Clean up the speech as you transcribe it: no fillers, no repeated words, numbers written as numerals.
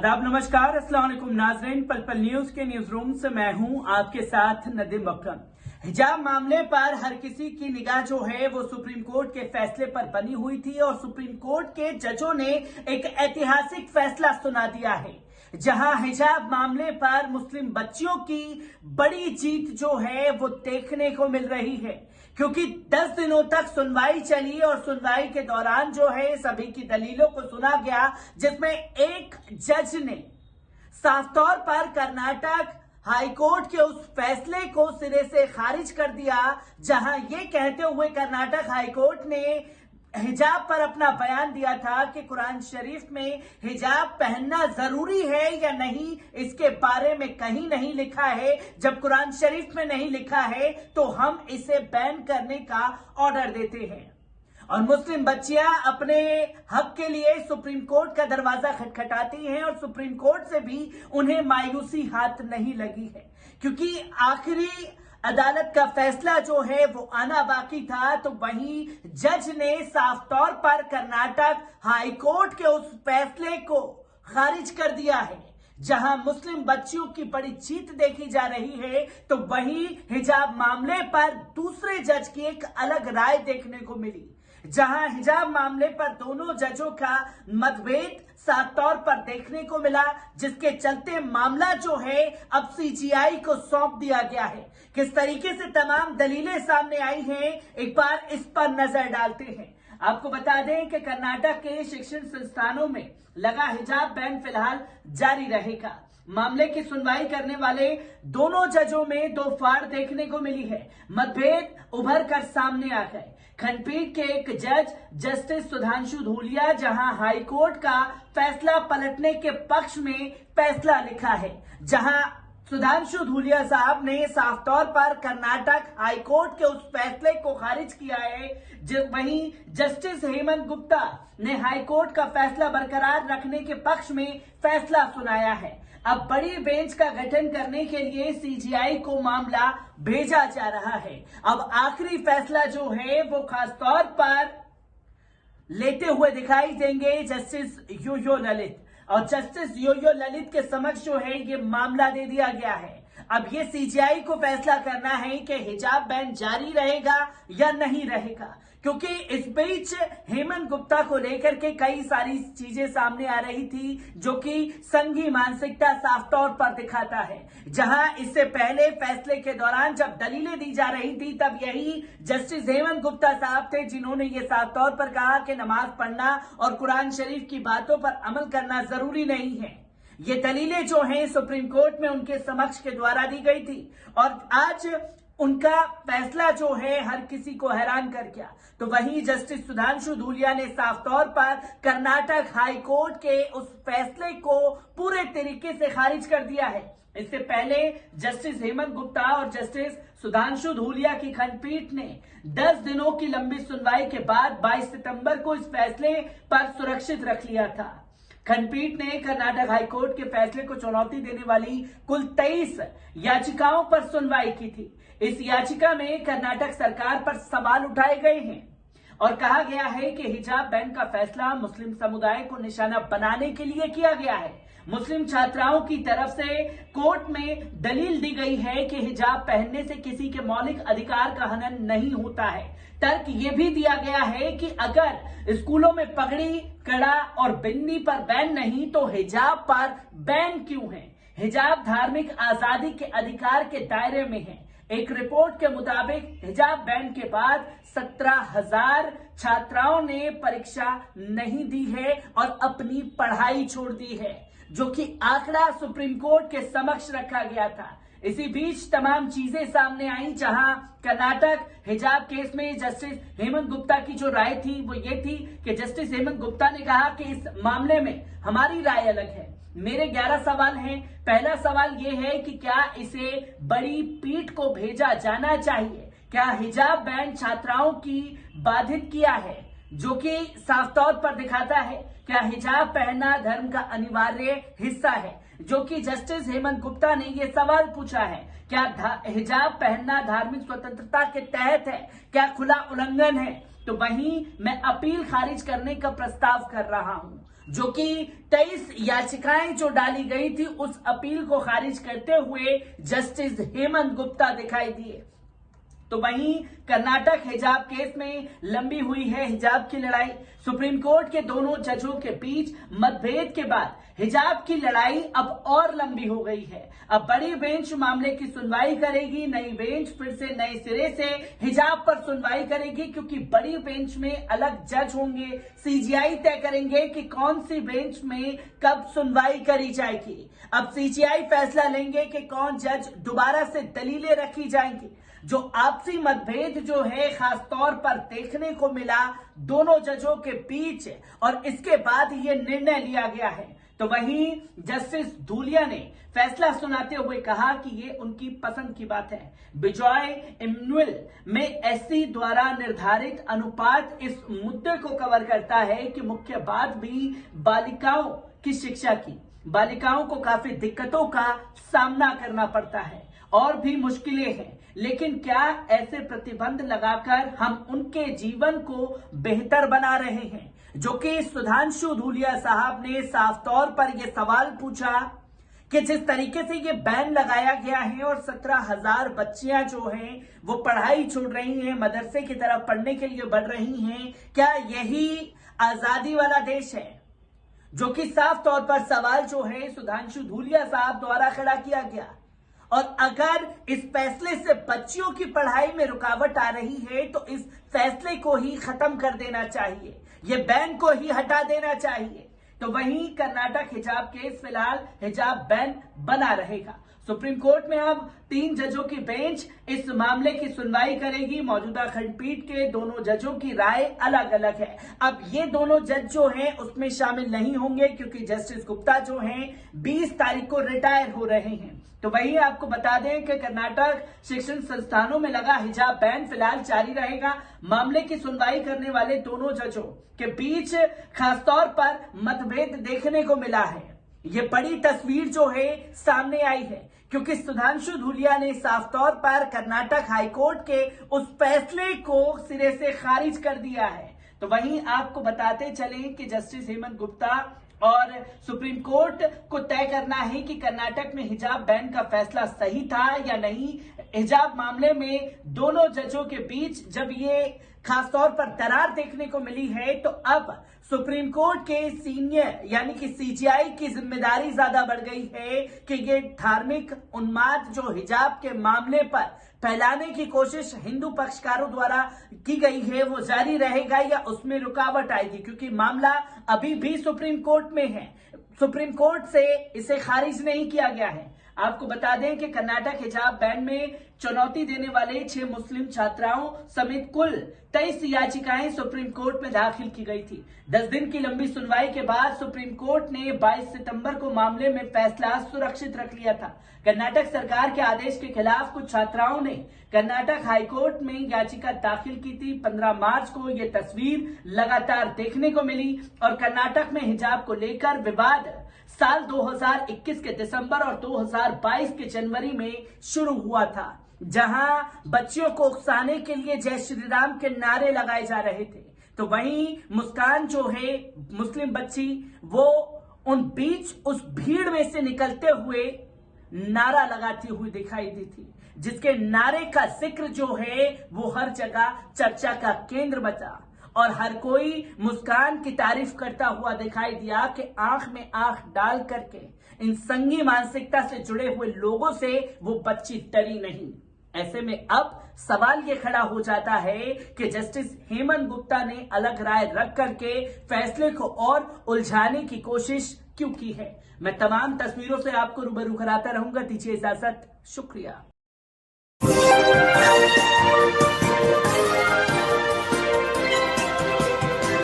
आदाब, नमस्कार, अस्सलाम वालेकुम नाज़रीन। पल पल न्यूज के न्यूज रूम से मैं हूं आपके साथ नदीम अकरम। हिजाब मामले पर हर किसी की निगाह जो है वो सुप्रीम कोर्ट के फैसले पर बनी हुई थी और सुप्रीम कोर्ट के जजों ने एक ऐतिहासिक फैसला सुना दिया है, जहां हिजाब मामले पर मुस्लिम बच्चियों की बड़ी जीत जो है वो देखने को मिल रही है, क्योंकि 10 दिनों तक सुनवाई चली और सुनवाई के दौरान जो है सभी की दलीलों को सुना गया, जिसमें एक जज ने साफ तौर पर कर्नाटक हाईकोर्ट के उस फैसले को सिरे से खारिज कर दिया, जहां ये कहते हुए कर्नाटक हाईकोर्ट ने हिजाब पर अपना बयान दिया था कि कुरान शरीफ में हिजाब पहनना जरूरी है या नहीं, इसके बारे में कहीं नहीं लिखा है। जब कुरान शरीफ में नहीं लिखा है तो हम इसे बैन करने का ऑर्डर देते हैं। और मुस्लिम बच्चियां अपने हक के लिए सुप्रीम कोर्ट का दरवाजा खटखटाती हैं और सुप्रीम कोर्ट से भी उन्हें मायूसी हाथ नहीं लगी है, क्योंकि आखिरी अदालत का फैसला जो है वो आना बाकी था। तो वहीं जज ने साफ तौर पर कर्नाटक हाईकोर्ट के उस फैसले को खारिज कर दिया है, जहां मुस्लिम बच्चियों की बड़ी जीत देखी जा रही है। तो वहीं हिजाब मामले पर दूसरे जज की एक अलग राय देखने को मिली, जहां हिजाब मामले पर दोनों जजों का मतभेद साफ तौर पर देखने को मिला, जिसके चलते मामला जो है अब सीजीआई को सौंप दिया गया है। किस तरीके से तमाम दलीलें सामने आई हैं, एक बार इस पर नजर डालते हैं। आपको बता दें कि कर्नाटक के शिक्षण संस्थानों में लगा हिजाब बैन फिलहाल जारी रहेगा। मामले की सुनवाई करने वाले दोनों जजों में दो फाड़ देखने को मिली है, मतभेद उभर कर सामने आ गए। खंडपीठ के एक जज जस्टिस सुधांशु धूलिया, जहां हाईकोर्ट का फैसला पलटने के पक्ष में फैसला लिखा है, जहां सुधांशु धूलिया साहब ने साफ तौर पर कर्नाटक हाईकोर्ट के उस फैसले को खारिज किया है। वहीं जस्टिस हेमंत गुप्ता ने हाईकोर्ट का फैसला बरकरार रखने के पक्ष में फैसला सुनाया है। अब बड़ी बेंच का गठन करने के लिए सीजीआई को मामला भेजा जा रहा है। अब आखिरी फैसला जो है वो खास तौर पर लेते हुए दिखाई देंगे जस्टिस यो ललित, और जस्टिस यो ललित के समक्ष जो है ये मामला दे दिया गया है। अब ये सीजीआई को फैसला करना है कि हिजाब बैन जारी रहेगा या नहीं रहेगा, क्योंकि इस बीच हेमंत गुप्ता को लेकर के कई सारी चीजें सामने आ रही थी, जो कि संघी मानसिकता साफ तौर पर दिखाता है। जहां इससे पहले फैसले के दौरान जब दलीलें दी जा रही थी, तब यही जस्टिस हेमंत गुप्ता साहब थे जिन्होंने ये साफ तौर पर कहा कि नमाज पढ़ना और कुरान शरीफ की बातों पर अमल करना जरूरी नहीं है। ये दलीलें जो हैं सुप्रीम कोर्ट में उनके समक्ष के द्वारा दी गई थी, और आज उनका फैसला जो है हर किसी को हैरान कर गया। तो वहीं जस्टिस सुधांशु धूलिया ने साफ तौर पर कर्नाटक हाईकोर्ट के उस फैसले को पूरे तरीके से खारिज कर दिया है। इससे पहले जस्टिस हेमंत गुप्ता और जस्टिस सुधांशु धूलिया की खंडपीठ ने 10 दिनों की लंबी सुनवाई के बाद 22 सितंबर को इस फैसले पर सुरक्षित रख लिया था। खंडपीठ ने कर्नाटक हाईकोर्ट के फैसले को चुनौती देने वाली कुल 23 याचिकाओं पर सुनवाई की थी। इस याचिका में कर्नाटक सरकार पर सवाल उठाए गए हैं और कहा गया है कि हिजाब बैन का फैसला मुस्लिम समुदाय को निशाना बनाने के लिए किया गया है। मुस्लिम छात्राओं की तरफ से कोर्ट में दलील दी गई है कि हिजाब पहनने से किसी के मौलिक अधिकार का हनन नहीं होता है। तर्क ये भी दिया गया है कि अगर स्कूलों में पगड़ी, कड़ा और बिन्नी पर बैन नहीं तो हिजाब पर बैन क्यों है? हिजाब धार्मिक आजादी के अधिकार के दायरे में है। एक रिपोर्ट के मुताबिक हिजाब बैन के बाद 17,000 छात्राओं ने परीक्षा नहीं दी है और अपनी पढ़ाई छोड़ दी है, जो कि आंकड़ा सुप्रीम कोर्ट के समक्ष रखा गया था। इसी बीच तमाम चीजें सामने आई, जहां कर्नाटक हिजाब केस में जस्टिस हेमंत गुप्ता की जो राय थी वो ये थी कि जस्टिस हेमंत गुप्ता ने कहा कि इस मामले में हमारी राय अलग है। मेरे 11 सवाल हैं। पहला सवाल ये है कि क्या इसे बड़ी पीठ को भेजा जाना चाहिए? क्या हिजाब बैन छात्राओं की बाधित किया है, जो कि साफ तौर पर दिखाता है क्या हिजाब पहनना धर्म का अनिवार्य हिस्सा है, जो कि जस्टिस हेमंत गुप्ता ने ये सवाल पूछा है। क्या हिजाब पहनना धार्मिक स्वतंत्रता के तहत है? क्या खुला उल्लंघन है? तो वहीं मैं अपील खारिज करने का प्रस्ताव कर रहा हूं, जो कि 23 याचिकाएं जो डाली गई थी उस अपील को खारिज करते हुए जस्टिस हेमंत गुप्ता दिखाई दिए। तो वहीं कर्नाटक हिजाब केस में लंबी हुई है हिजाब की लड़ाई। सुप्रीम कोर्ट के दोनों जजों के बीच मतभेद के बाद हिजाब की लड़ाई अब और लंबी हो गई है। अब बड़ी बेंच मामले की सुनवाई करेगी, नई बेंच फिर से नए सिरे से हिजाब पर सुनवाई करेगी, क्योंकि बड़ी बेंच में अलग जज होंगे। सीजीआई तय करेंगे कि कौन सी बेंच में कब सुनवाई करी जाएगी। अब सीजीआई फैसला लेंगे कि कौन जज दोबारा से दलीलें रखी जाएंगी। जो आपसी मतभेद जो है खास तौर पर देखने को मिला दोनों जजों के बीच, और इसके बाद ये निर्णय लिया गया है। तो वहीं जस्टिस धूलिया ने फैसला सुनाते हुए कहा कि ये उनकी पसंद की बात है। बिजॉय इमनुएल में एससी द्वारा निर्धारित अनुपात इस मुद्दे को कवर करता है कि मुख्य बात भी बालिकाओं की शिक्षा की। बालिकाओं को काफी दिक्कतों का सामना करना पड़ता है और भी मुश्किलें हैं, लेकिन क्या ऐसे प्रतिबंध लगाकर हम उनके जीवन को बेहतर बना रहे हैं? जो कि सुधांशु धूलिया साहब ने साफ तौर पर यह सवाल पूछा कि जिस तरीके से ये बैन लगाया गया है और 17,000 बच्चियां जो हैं वो पढ़ाई छोड़ रही हैं, मदरसे की तरफ पढ़ने के लिए बढ़ रही हैं, क्या यही आजादी वाला देश है? जो कि साफ तौर पर सवाल जो है सुधांशु धूलिया साहब द्वारा खड़ा किया गया। और अगर इस फैसले से बच्चियों की पढ़ाई में रुकावट आ रही है तो इस फैसले को ही खत्म कर देना चाहिए, ये बैन को ही हटा देना चाहिए। तो वहीं कर्नाटक हिजाब केस फिलहाल हिजाब बैन बना रहेगा। सुप्रीम कोर्ट में अब 3 जजों की बेंच इस मामले की सुनवाई करेगी। मौजूदा खंडपीठ के दोनों जजों की राय अलग अलग है। अब ये दोनों जज जो हैं उसमें शामिल नहीं होंगे, क्योंकि जस्टिस गुप्ता जो हैं 20 तारीख को रिटायर हो रहे हैं। तो वहीं आपको बता दें कि कर्नाटक शिक्षण संस्थानों में लगा हिजाब बैन फिलहाल जारी रहेगा। मामले की सुनवाई करने वाले दोनों जजों के बीच खासतौर पर मतभेद देखने को मिला है। ये बड़ी तस्वीर जो है सामने आई है, क्योंकि सुधांशु धूलिया ने साफ तौर पर कर्नाटक हाईकोर्ट के उस फैसले को सिरे से खारिज कर दिया है। तो वहीं आपको बताते चलें कि जस्टिस हेमंत गुप्ता और सुप्रीम कोर्ट को तय करना है कि कर्नाटक में हिजाब बैन का फैसला सही था या नहीं। हिजाब मामले में दोनों जजों के बीच जब ये खासतौर पर दरार देखने को मिली है, तो अब सुप्रीम कोर्ट के सीनियर यानी कि सीजीआई की जिम्मेदारी ज्यादा बढ़ गई है कि ये धार्मिक उन्माद जो हिजाब के मामले पर फैलाने की कोशिश हिंदू पक्षकारों द्वारा की गई है वो जारी रहेगा या उसमें रुकावट आएगी, क्योंकि मामला अभी भी सुप्रीम कोर्ट में है। सुप्रीम कोर्ट से इसे खारिज नहीं किया गया है। आपको बता दें कि कर्नाटक हिजाब बैन में चुनौती देने वाले 6 मुस्लिम छात्राओं समेत कुल 23 याचिकाएं सुप्रीम कोर्ट में दाखिल की गई थी। 10 दिन की लंबी सुनवाई के बाद सुप्रीम कोर्ट ने 22 सितंबर को मामले में फैसला सुरक्षित रख लिया था। कर्नाटक सरकार के आदेश के खिलाफ कुछ छात्राओं ने कर्नाटक हाईकोर्ट में याचिका दाखिल की थी। 15 मार्च को यह तस्वीर लगातार देखने को मिली और कर्नाटक में हिजाब को लेकर विवाद साल 2021 के दिसंबर और 2022 के जनवरी में शुरू हुआ था, जहां बच्चियों को उकसाने के लिए जय श्री राम के नारे लगाए जा रहे थे। तो वहीं मुस्कान जो है मुस्लिम बच्ची, वो उस भीड़ में से निकलते हुए नारा लगाती हुई दिखाई दी थी, जिसके नारे का जिक्र जो है वो हर जगह चर्चा का केंद्र बचा और हर कोई मुस्कान की तारीफ करता हुआ दिखाई दिया कि आंख में आंख डाल करके इन संगी मानसिकता से जुड़े हुए लोगों से वो बच्ची डरी नहीं। ऐसे में अब सवाल ये खड़ा हो जाता है कि जस्टिस हेमंत गुप्ता ने अलग राय रख करके फैसले को और उलझाने की कोशिश क्यों की है। मैं तमाम तस्वीरों से आपको रूबरू कराता रहूंगा। दीजिए इजाजत, शुक्रिया।